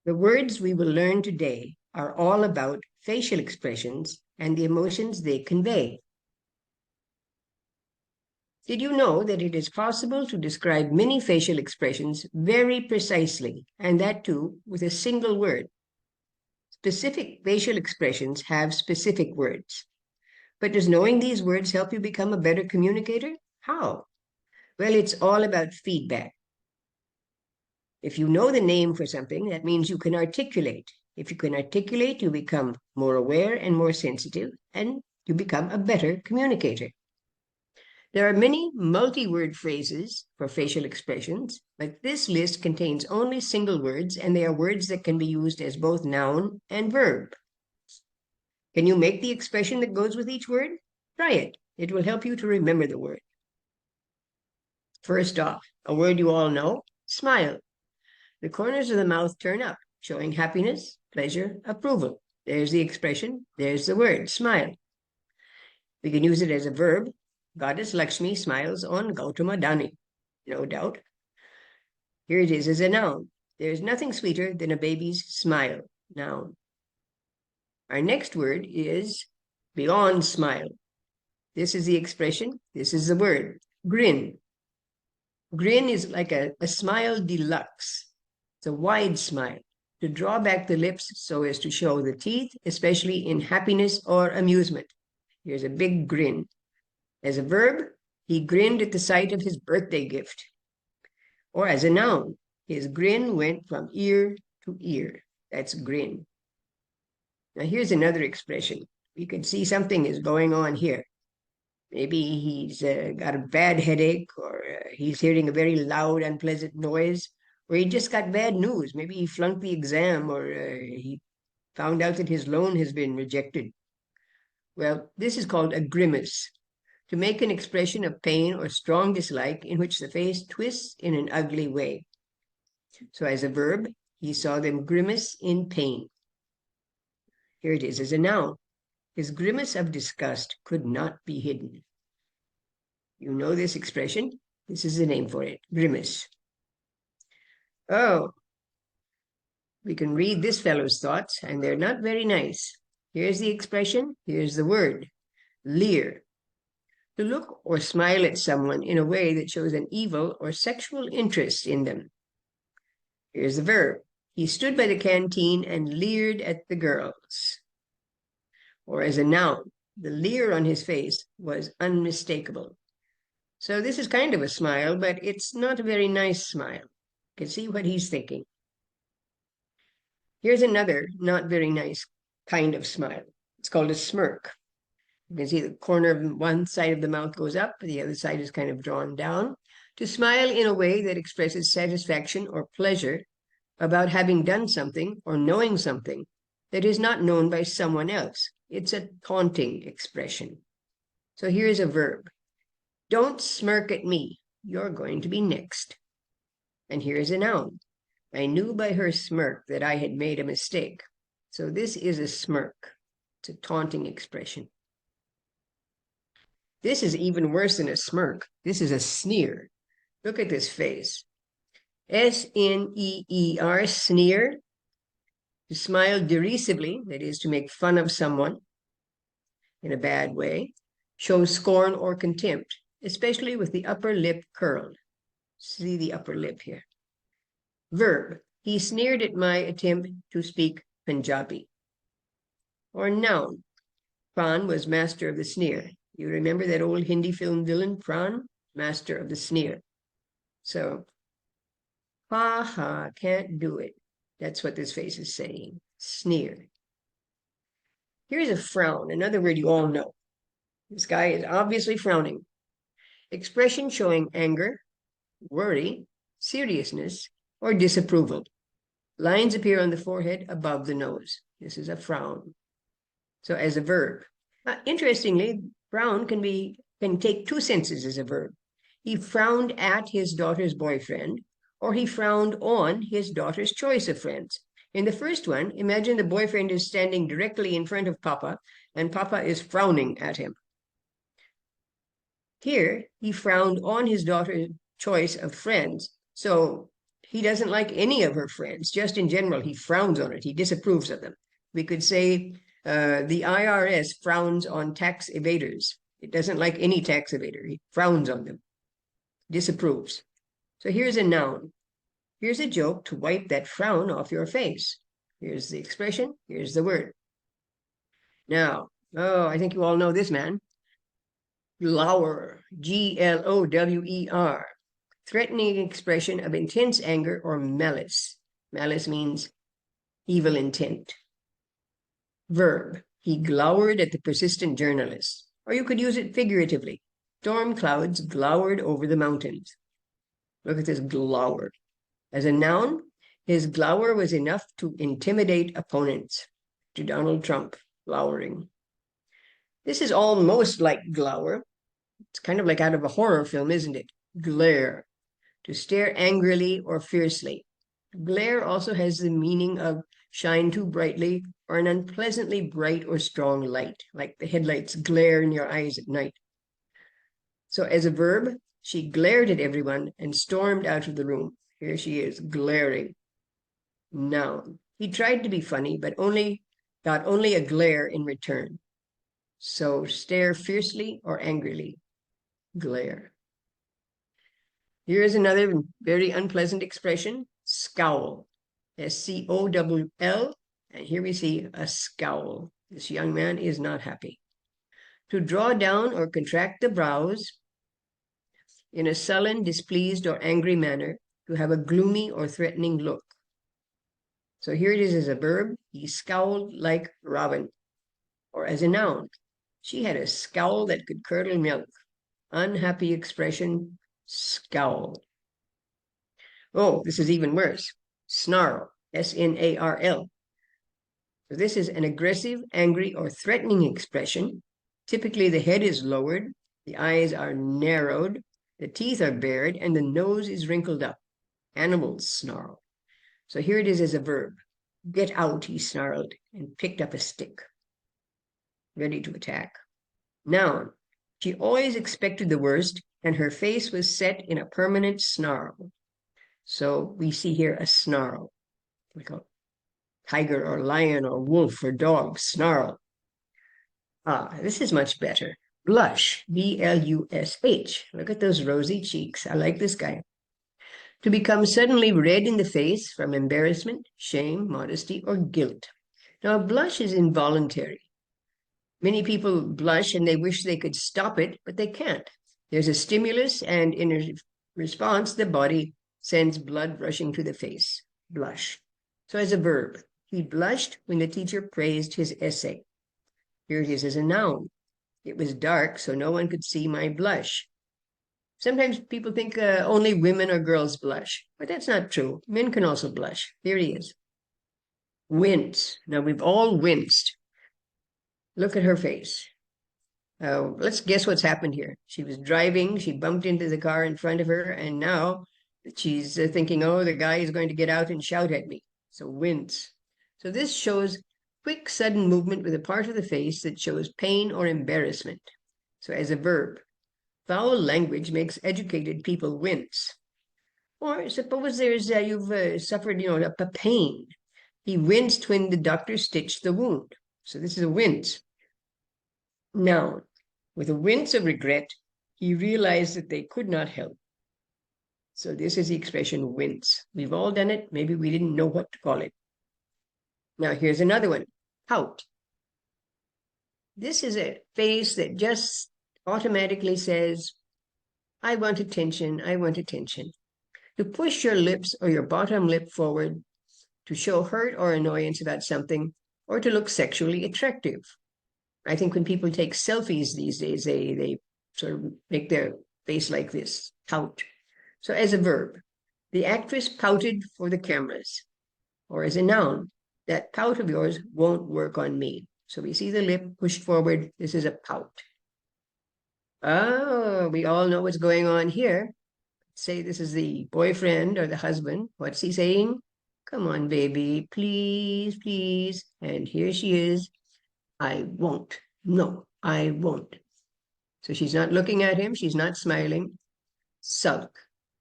The words we will learn today are all about facial expressions and the emotions they convey. Did you know that it is possible to describe many facial expressions very precisely, and that too with a single word? Specific facial expressions have specific words. But does knowing these words help you become a better communicator? How? Well, it's all about feedback. If you know the name for something, that means you can articulate. If you can articulate, you become more aware and more sensitive, and you become a better communicator. There are many multi-word phrases for facial expressions, but this list contains only single words, and they are words that can be used as both noun and verb. Can you make the expression that goes with each word? Try it. It will help you to remember the word. First off, a word you all know, smile. The corners of the mouth turn up, showing happiness, pleasure, approval. There's the expression, there's the word, smile. We can use it as a verb. Goddess Lakshmi smiles on Gautama Dani, no doubt. Here it is as a noun. There's nothing sweeter than a baby's smile, noun. Our next word is beyond smile. This is the expression, this is the word, grin. Grin is like a smile deluxe. It's a wide smile, to draw back the lips so as to show the teeth, especially in happiness or amusement. Here's a big grin. As a verb, he grinned at the sight of his birthday gift. Or as a noun, his grin went from ear to ear. That's grin. Now here's another expression. You can see something is going on here. Maybe he's got a bad headache, or he's hearing a very loud, unpleasant noise, or he just got bad news. Maybe he flunked the exam, or he found out that his loan has been rejected. Well, this is called a grimace, to make an expression of pain or strong dislike in which the face twists in an ugly way. So as a verb, he saw them grimace in pain. Here it is as a noun. His grimace of disgust could not be hidden. You know this expression? This is the name for it, grimace. Oh, we can read this fellow's thoughts, and they're not very nice. Here's the expression, here's the word, leer. To look or smile at someone in a way that shows an evil or sexual interest in them. Here's the verb. He stood by the canteen and leered at the girls. Or as a noun, the leer on his face was unmistakable. So this is kind of a smile, but it's not a very nice smile. You can see what he's thinking. Here's another not very nice kind of smile. It's called a smirk. You can see the corner of one side of the mouth goes up, the other side is kind of drawn down. To smile in a way that expresses satisfaction or pleasure about having done something or knowing something that is not known by someone else. It's a taunting expression. So here's a verb. Don't smirk at me. You're going to be next. And here's a noun. I knew by her smirk that I had made a mistake. So this is a smirk. It's a taunting expression. This is even worse than a smirk. This is a sneer. Look at this face. S-N-E-E-R, sneer. To smile derisively, that is to make fun of someone in a bad way, shows scorn or contempt, especially with the upper lip curled. See the upper lip here. Verb, he sneered at my attempt to speak Punjabi. Or noun, Pran was master of the sneer. You remember that old Hindi film villain, Pran? Master of the sneer. So, ha ha, can't do it. That's what this face is saying. Sneer. Here's a frown, another word you all know. This guy is obviously frowning. Expression showing anger, worry, seriousness, or disapproval. Lines appear on the forehead above the nose. This is a frown. So as a verb. Interestingly, frown can take two senses as a verb. He frowned at his daughter's boyfriend, or he frowned on his daughter's choice of friends. In the first one, imagine the boyfriend is standing directly in front of Papa, and Papa is frowning at him. Here, he frowned on his daughter's choice of friends. So he doesn't like any of her friends. Just in general, he frowns on it. He disapproves of them. We could say the IRS frowns on tax evaders. It doesn't like any tax evader. He frowns on them, disapproves. So here's a noun. Here's a joke to wipe that frown off your face. Here's the expression. Here's the word. Now, I think you all know this man. Glower, Glower. Threatening expression of intense anger or malice. Malice means evil intent. Verb, he glowered at the persistent journalist. Or you could use it figuratively. Storm clouds glowered over the mountains. Look at this glower. As a noun, his glower was enough to intimidate opponents. To Donald Trump, glowering. This is almost like glower. It's kind of like out of a horror film, isn't it? Glare. To stare angrily or fiercely. Glare also has the meaning of shine too brightly or an unpleasantly bright or strong light, like the headlights glare in your eyes at night. So as a verb, she glared at everyone and stormed out of the room. Here she is, glaring. Noun. He tried to be funny, but got only a glare in return. So stare fiercely or angrily. Glare. Here is another very unpleasant expression, scowl. S-C-O-W-L, and here we see a scowl. This young man is not happy. To draw down or contract the brows in a sullen, displeased, or angry manner, to have a gloomy or threatening look. So here it is as a verb, he scowled like Robin. Or as a noun, she had a scowl that could curdle milk. Unhappy expression, scowl. Oh, this is even worse. Snarl, S-N-A-R-L. So this is an aggressive, angry, or threatening expression. Typically, the head is lowered, the eyes are narrowed, the teeth are bared, and the nose is wrinkled up. Animals snarl. So here it is as a verb. Get out, he snarled, and picked up a stick, ready to attack. Noun. She always expected the worst, and her face was set in a permanent snarl. So we see here a snarl, like a tiger or lion or wolf or dog, snarl. This is much better. Blush, B-L-U-S-H. Look at those rosy cheeks. I like this guy. To become suddenly red in the face from embarrassment, shame, modesty, or guilt. Now, a blush is involuntary. Many people blush and they wish they could stop it, but they can't. There's a stimulus, and in response, the body sends blood rushing to the face. Blush. So as a verb, he blushed when the teacher praised his essay. Here it is as a noun. It was dark, so no one could see my blush. Sometimes people think only women or girls blush, but that's not true. Men can also blush. Here he is. Wince. Now, we've all winced. Look at her face. Let's guess what's happened here. She was driving, she bumped into the car in front of her, and now she's thinking, oh, the guy is going to get out and shout at me. So wince. So this shows quick, sudden movement with a part of the face that shows pain or embarrassment. So as a verb, foul language makes educated people wince. Or suppose you've suffered, a pain. He winced when the doctor stitched the wound. So this is a wince. Now, with a wince of regret, he realized that they could not help. So this is the expression wince. We've all done it. Maybe we didn't know what to call it. Now, here's another one. Pout. This is a face that just automatically says, I want attention, I want attention. To push your lips or your bottom lip forward, to show hurt or annoyance about something, or to look sexually attractive. I think when people take selfies these days, they sort of make their face like this, pout. So as a verb, the actress pouted for the cameras. Or as a noun, that pout of yours won't work on me. So we see the lip pushed forward. This is a pout. Oh, we all know what's going on here. Say this is the boyfriend or the husband. What's he saying? Come on, baby, please, please. And here she is. I won't. No, I won't. So she's not looking at him. She's not smiling. Sulk.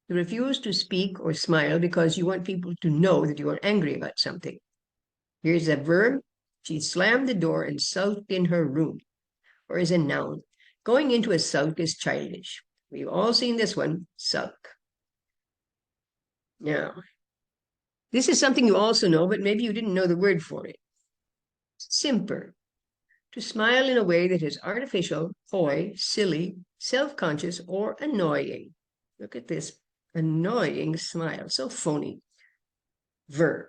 to refuse to speak or smile because you want people to know that you are angry about something. Here's a verb. She slammed the door and sulked in her room. Or as a noun, going into a sulk is childish. We've all seen this one, sulk. Now, this is something you also know, but maybe you didn't know the word for it. Simper. To smile in a way that is artificial, coy, silly, self-conscious, or annoying. Look at this annoying smile, so phony. Verb.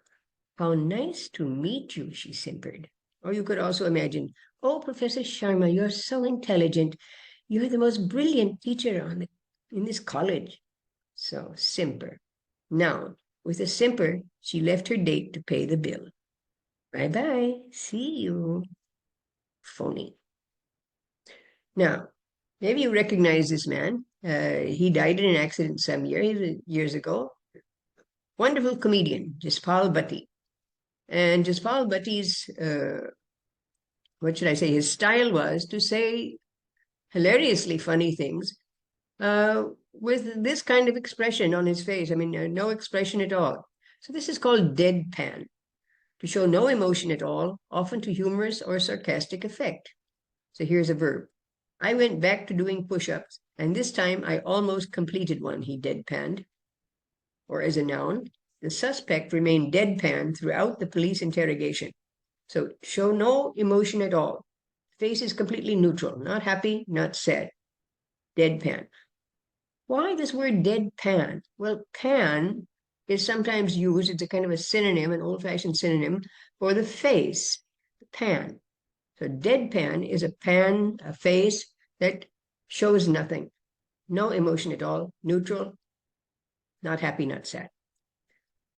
How nice to meet you, she simpered. Or you could also imagine, oh, Professor Sharma, you're so intelligent. You're the most brilliant teacher in this college. So, simper. Noun. With a simper, she left her date to pay the bill. Bye-bye. See you. Phony. Now, maybe you recognize this man. He died in an accident some years ago. Wonderful comedian, Jaspal Bhatti. And Jaspal Bhatti's, what should I say, his style was to say hilariously funny things with this kind of expression on his face. I mean, no expression at all. So this is called deadpan, to show no emotion at all, often to humorous or sarcastic effect. So here's a verb. I went back to doing push-ups, and this time I almost completed one, he deadpanned. Or as a noun, the suspect remained deadpan throughout the police interrogation. So show no emotion at all. Face is completely neutral, not happy, not sad. Deadpan. Why this word deadpan? Well, pan is sometimes used, it's a kind of a synonym, an old-fashioned synonym for the face, pan. So deadpan is a face that shows nothing, no emotion at all, neutral, not happy, not sad.